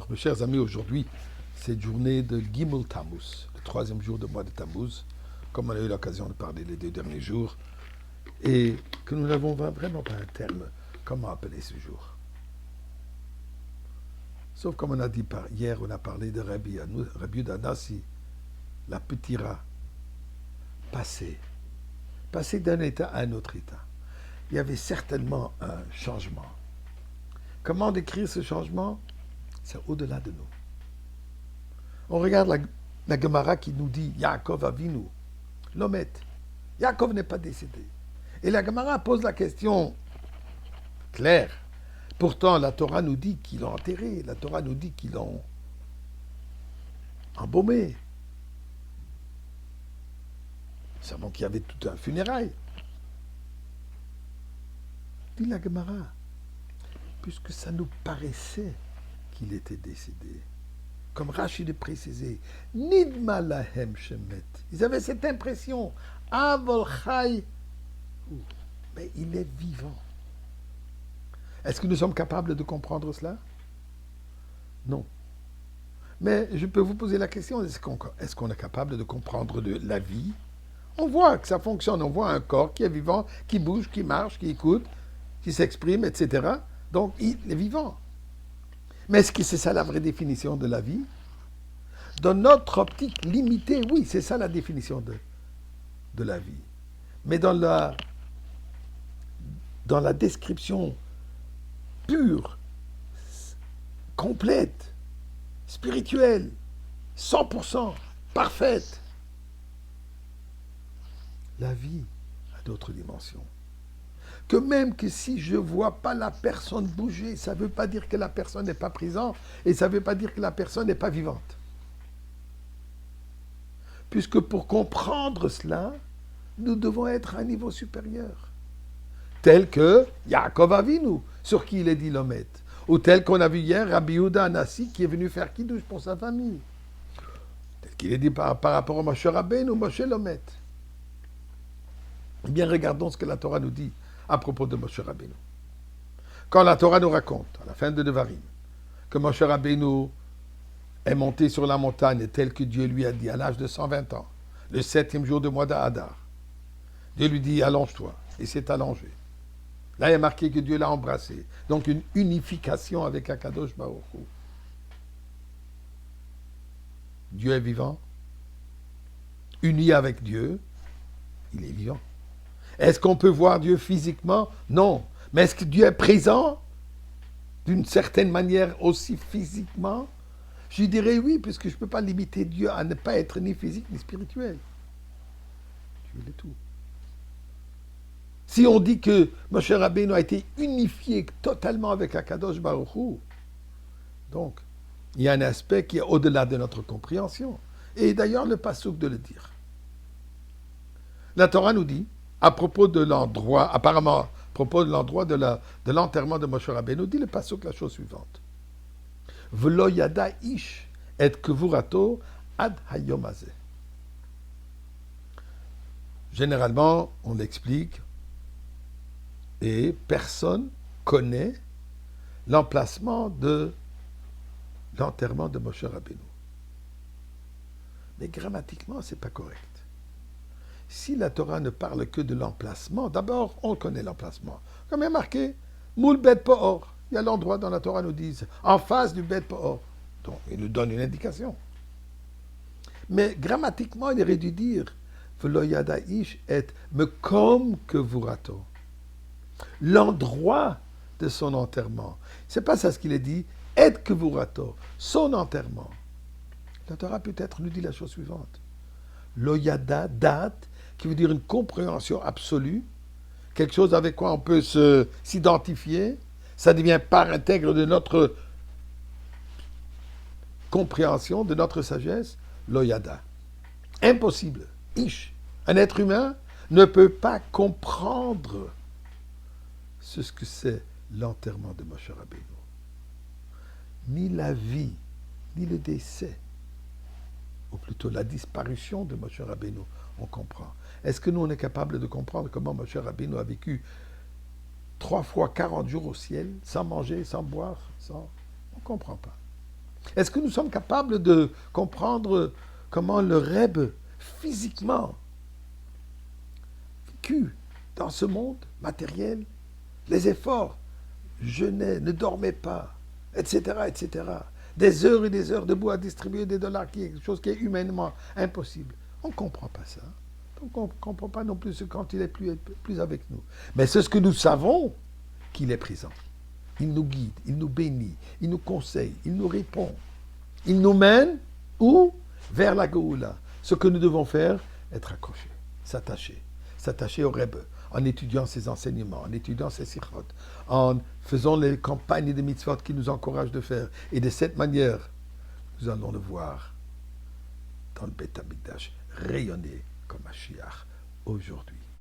Mes chers amis, aujourd'hui, c'est journée de Gimel Tammuz, le troisième jour du mois de Tammuz, comme on a eu l'occasion de parler les 2 derniers jours, et que nous n'avons vraiment pas un terme. Comment appeler ce jour? Sauf comme on a dit hier, on a parlé de Rabbi Yehuda Hanassi, la petira, passer d'un état à un autre état. Il y avait certainement un changement. Comment décrire ce changement? C'est au-delà de nous. On regarde la Gemara qui nous dit Yaakov Avinu, Lomet. Yaakov n'est pas décédé. Et la Gemara pose la question claire. Pourtant, la Torah nous dit qu'ils l'ont enterré. La Torah nous dit qu'ils l'ont embaumé. Nous savons qu'il y avait tout un funérail. Dit la Gemara, puisque ça nous paraissait qu'il était décédé. Comme Rachid est précisé, Nidma lahem shemet. Ils avaient cette impression. Avol chai. Mais il est vivant. Est-ce que nous sommes capables de comprendre cela? Non. Mais je peux vous poser la question, est-ce qu'on est capable de comprendre de la vie? On voit que ça fonctionne, on voit un corps qui est vivant, qui bouge, qui marche, qui écoute, qui s'exprime, etc. Donc, il est vivant. Mais est-ce que c'est ça la vraie définition de la vie? Dans notre optique limitée, oui, c'est ça la définition de la vie. Mais dans la description pure, complète, spirituelle, 100%, parfaite, la vie a d'autres dimensions. Que même que si je ne vois pas la personne bouger, ça ne veut pas dire que la personne n'est pas présente et ça ne veut pas dire que la personne n'est pas vivante. Puisque pour comprendre cela, nous devons être à un niveau supérieur. Tel que Yaakov Avinu, sur qui il est dit Lomet. Ou tel qu'on a vu hier, Rabbi Yehuda Hanassi, qui est venu faire Kiddush pour sa famille. Tel qu'il est dit par rapport à Moshe Rabbeinu, Moshe Lomet. Eh bien, regardons ce que la Torah nous dit à propos de Moshe Rabbeinu. Quand la Torah nous raconte, à la fin de Devarim, que Moshe Rabbeinu est monté sur la montagne tel que Dieu lui a dit à l'âge de 120 ans, le 7e jour du mois d'Adar, Dieu lui dit allonge-toi, et s'est allongé. Là, il est marqué que Dieu l'a embrassé. Donc, une unification avec Akadosh Baruch Hu. Dieu est vivant. Uni avec Dieu, il est vivant. Est-ce qu'on peut voir Dieu physiquement? Non. Mais est-ce que Dieu est présent d'une certaine manière aussi physiquement? Je dirais oui, puisque je ne peux pas limiter Dieu à ne pas être ni physique ni spirituel. Dieu est tout. Si on dit que Moshe Rabbeinu a été unifié totalement avec Akadosh Baruch Hu, donc il y a un aspect qui est au-delà de notre compréhension. Et d'ailleurs, le passouk de le dire. La Torah nous dit, à propos de l'endroit, apparemment, à propos de l'endroit de l'enterrement de Moshe Rabbeinu, dit le passouk la chose suivante. V'lo yada ish et kevurato ad hayom hazeh. Généralement, on l'explique, et personne connaît l'emplacement de l'enterrement de Moshe Rabbeinu. Mais grammatiquement, ce n'est pas correct. Si la Torah ne parle que de l'emplacement, d'abord, on connaît l'emplacement. Comme il est marqué, Moul Bet Poor. Il y a l'endroit dans la Torah nous dit, en face du Bet Poor. Donc, il nous donne une indication. Mais grammatiquement, il aurait dû dire, V'lo yada ish et mekom kevurato. L'endroit de son enterrement. C'est pas ça ce qu'il est dit, et kevurato, son enterrement. La Torah peut-être nous dit la chose suivante. Loyada, date, qui veut dire une compréhension absolue, quelque chose avec quoi on peut s'identifier, ça devient part intègre de notre compréhension, de notre sagesse, loyada. Impossible. Ish. Un être humain ne peut pas comprendre ce que c'est l'enterrement de Moshe Rabbeinu. Ni la vie, ni le décès, ou plutôt la disparition de Moshe Rabbeinu, on comprend. Est-ce que nous, on est capable de comprendre comment Moshe Rabbeinu a vécu 3 fois 40 jours au ciel, sans manger, sans boire, sans... On ne comprend pas. Est-ce que nous sommes capables de comprendre comment le Rebbe, physiquement, vécu dans ce monde matériel, les efforts, jeûnait, ne dormait pas, etc., etc. Des heures et des heures debout à distribuer des dollars, quelque chose qui est humainement impossible. On ne comprend pas ça. On ne comprend pas non plus quand il est plus avec nous. Mais c'est ce que nous savons, qu'il est présent. Il nous guide, il nous bénit, il nous conseille, il nous répond. Il nous mène où? Vers la Géoula. Ce que nous devons faire, être accrochés, s'attacher au Rebbe, en étudiant ses enseignements, en étudiant ses sikhot, en faisant les campagnes de mitzvot qui nous encouragent de faire. Et de cette manière, nous allons le voir dans le Beth Amikdash rayonner comme Mashiach aujourd'hui.